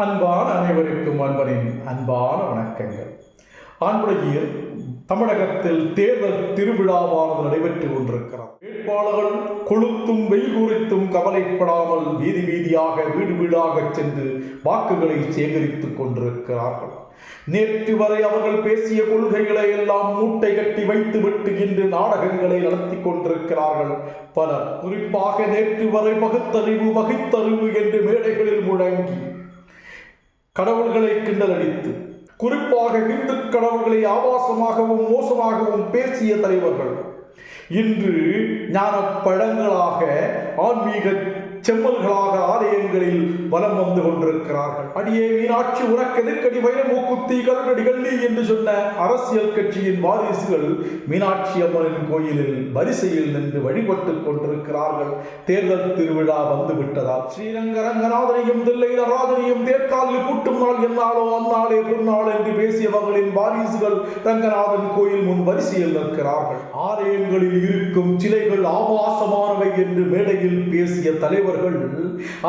அன்பான அனைவருக்கும் அன்பனின் அன்பான வணக்கங்கள். ஆண்புடையில் தமிழகத்தில் தேர்தல் திருவிழாவானது நடைபெற்றுக் கொண்டிருக்கிறது. வேட்பாளர்கள் கொளுத்தும் வெயில் குறித்தும் கவலைப்படாமல் வீதி வீதியாக வீடு வீடாக சென்று வாக்குகளை சேகரித்துக் கொண்டிருக்கிறார்கள். நேற்று வரை அவர்கள் பேசிய கொள்கைகளை எல்லாம் மூட்டை கட்டி வைத்துவிட்டு இன்று நாடகங்களை நடத்தி கொண்டிருக்கிறார்கள் பலர். குறிப்பாக நேற்று வரை வகுத்தறிவு என்று மேடைகளில் முழங்கி கடவுள்களை கிண்டல் அடித்து, குறிப்பாக இந்து கடவுள்களை ஆபாசமாகவும் மோசமாகவும் பேசிய தலைவர்கள் இன்று ஞான பழங்களாக ஆன்மீக செம்மல்களாக ஆலயங்களில் வலம் வந்து கொண்டிருக்கிறார்கள். அடியே மீனாட்சி உனக்கு எதிர்க்கடி வைரமூக்குத்தி கருணடி கள்ளி என்று சொன்ன அரசியல் கட்சியின் வாரிசுகள் மீனாட்சி அம்மனின் கோயிலில் வரிசையில் நின்று வழிபட்டுக் கொண்டிருக்கிறார்கள். தேர்தல் திருவிழா வந்து விட்டதால் ஸ்ரீரங்க ரங்கநாதனையும் தில்லை நடராஜனையும் தேர்காலில் கூட்டும் நாள் என்னாலோ அந்நாளே பொன்னாள் என்று பேசியவர்களின் வாரிசுகள் ரங்கநாதன் கோயில் முன் வரிசையில் நிற்கிறார்கள். ஆலயங்களில் இருக்கும் சிலைகள் ஆபாசமானவை என்று மேடையில் பேசிய தலைவர்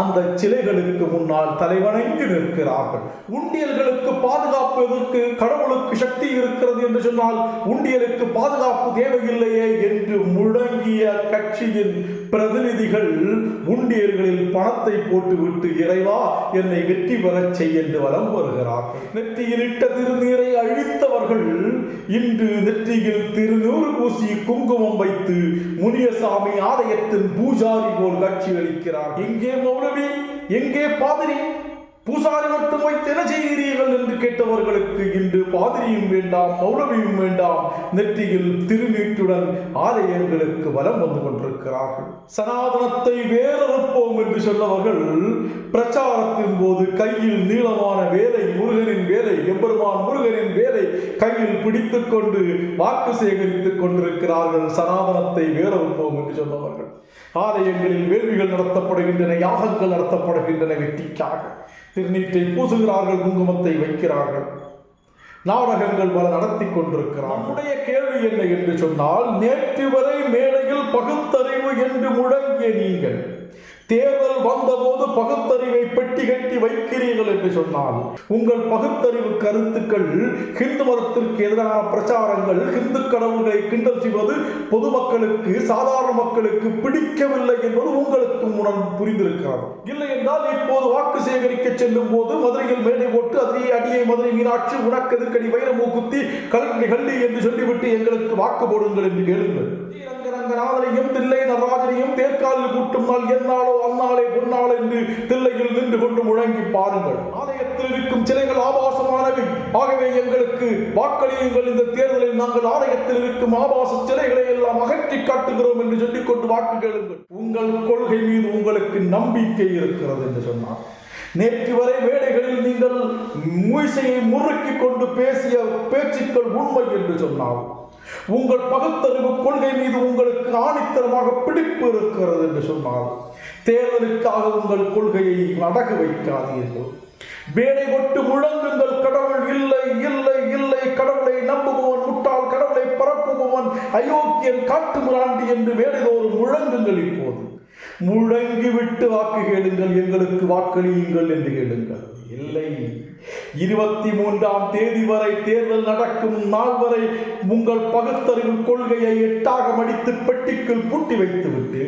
அந்த சிலைகளுக்கு முன்னால் தலைவணங்கி நிற்கிறார்கள். உண்டியல்களுக்கு பாதுகாப்பு எதற்கு? கடவுளுக்கு சக்தி இருக்கிறது என்று சொன்னால் உண்டியலுக்கு பாதுகாப்பு தேவையில்லையே என்று முழங்கிய கட்சியின் பிரதிநிதிகள் உண்டியல்களில் பணத்தை போட்டுவிட்டு இறைவா என்னை வெற்றி பெறச் செய் என்று வலம் வருகிறார்கள். நெற்றியில் இட்ட திருநீரை அழித்தவர்கள் இன்று நெற்றியில் திருநூறு பூசி குங்குமம் வைத்து முனியசாமி ஆலயத்தின் பூஜாரி போல் காட்சி அளிக்கிறார். எங்கே மௌலவி, எங்கே பாதிரி? பூசாரி மட்டும் வைத்து என்ன செய்கிறீர்கள் என்று கேட்டவர்களுக்கு இன்று பாதிரியும் வேண்டாம், மௌலவியும் வேண்டாம், நெற்றியில் திருநீற்றுடன் ஆலயங்களுக்கு வலம் வந்து கொண்டிருக்கிறார்கள். சனாதனத்தை வேறறுப்போம் என்று சொன்னவர்கள் பிரச்சாரத்தின் போது கையில் நீளமான வேலை, முருகனின் வேலை, எம்பெருமான் முருகனின் வேலை கையில் பிடித்துக் கொண்டு வாக்கு சேகரித்துக் கொண்டிருக்கிறார்கள். சனாதனத்தை வேறறுப்போம் என்று சொன்னவர்கள் ஆலயங்களில் வேள்விகள் நடத்தப்படுகின்றன, யாகங்கள் நடத்தப்படுகின்றன. வெற்றிக்காக திருநீற்றை பூசுகிறார்கள், குங்குமத்தை வைக்கிறார்கள், நாடகங்கள் பல நடத்தி கொண்டிருக்கிறார். நம்முடைய கேள்வி என்ன என்று சொன்னால், நேற்று வரை மேடையில் பகுத்தறிவு என்று முழங்கிய நீங்கள் தேர்தல் வந்தபோது பகுத்தறிவை பெட்டி கட்டி வைக்கிறீர்கள் என்று சொன்னால், உங்கள் பகுத்தறிவு கருத்துக்கள் ஹிந்து மதத்திற்கு எதிரான பிரச்சாரங்கள், ஹிந்து கடவுள்களை கிண்டல் செய்வது பொதுமக்களுக்கு, சாதாரண மக்களுக்கு பிடிக்கவில்லை என்பது உங்களுக்கு புரிந்திருக்கிறது. இல்லை என்றால் இப்போது வாக்கு சேகரிக்க செல்லும் போது மதுரையில் மேடை போட்டு அதே அடியை மதுரை மீனாட்சி உனக்கு எதிர்க்கடி வைரமூக்குத்தி கல்வி கள்ளி என்று சொல்லிவிட்டு எங்களுக்கு வாக்கு போடுங்கள் என்று கேளுங்கள். ரங்கநாதனையும் தில்லை நடராஜனையும் தேர்காலில் கூட்டும் நாள் என்னாலோ அந்நாளே பொன்னாள் என்று தில்லையில் நின்று கொண்டு முழங்கி பாருங்கள். ஆலயத்தில் இருக்கும் சிலைகள் ஆபாசமானவை, ஆகவே எங்களுக்கு வாக்களியுங்கள். இந்த தேர்தலில் நாங்கள் ஆலயத்தில் இருக்கும் ஆபாச சிலைகளை எல்லாம் அகற்றி காட்டுகிறோம் என்று சொல்லிக்கொண்டு வாக்கு கேளுங்கள். உங்கள் கொள்கை மீது உங்களுக்கு நம்பிக்கை இருக்கிறது என்று சொன்னார். நேற்று வரை மேடைகளில் நீங்கள் மூசையை முறுக்கிக் கொண்டு பேசிய பேச்சுக்கள் உண்மை என்று சொன்னார். உங்கள் பகுத்தறிவு கொள்கை மீது உங்களுக்கு ஆணித்தரமாக பிடிப்பு இருக்கிறது என்று சொன்னால் தேர்தலுக்காக உங்கள் கொள்கையை அடகு வைக்காதீர்கள். மேடை கொட்டு முழங்குங்கள், கடவுள் இல்லை இல்லை இல்லை, கடவுளை நம்புபவன் முட்டாள், கடவுளை பரப்புபவன் அயோக்கியன், காட்டு மிராண்டி என்று மேடைதோறும் முழங்குங்கள். இப்போது முழங்கிவிட்டு வாக்கு கேளுங்கள், எங்களுக்கு வாக்களியுங்கள் என்று கேளுங்கள். இல்லை, 23ஆம் தேதி வரை தேர்தல் நடக்கும் நாள் வரை உங்கள் பகுத்தறிவு கொள்கையை எட்டாக மடித்து பெட்டிக்குள் பூட்டி வைத்துவிட்டு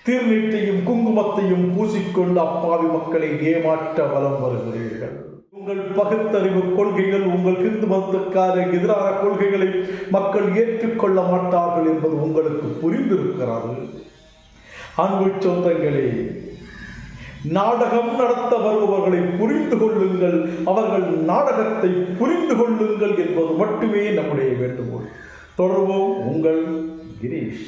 திருநீற்றையும் குங்குமத்தையும் பூசிக்கொண்டு அப்பாவி மக்களை ஏமாற்ற வலம் வருகிறீர்கள். உங்கள் பகுத்தறிவு கொள்கைகள், உங்கள் ஹிந்து மதத்துக்கான எதிரான கொள்கைகளை மக்கள் ஏற்றுக்கொள்ள மாட்டார்கள் என்பது உங்களுக்கு புரிந்திருக்கிறது. அன்பு சொந்தங்களே, நாடகம் நடத்த வருபவர்களை புரிந்து கொள்ளுங்கள், அவர்கள் நாடகத்தை புரிந்து கொள்ளுங்கள் என்பது மட்டுமே நம்முடைய வேண்டுகோள். தொடர்வோம். உங்கள் கிரீஷ்.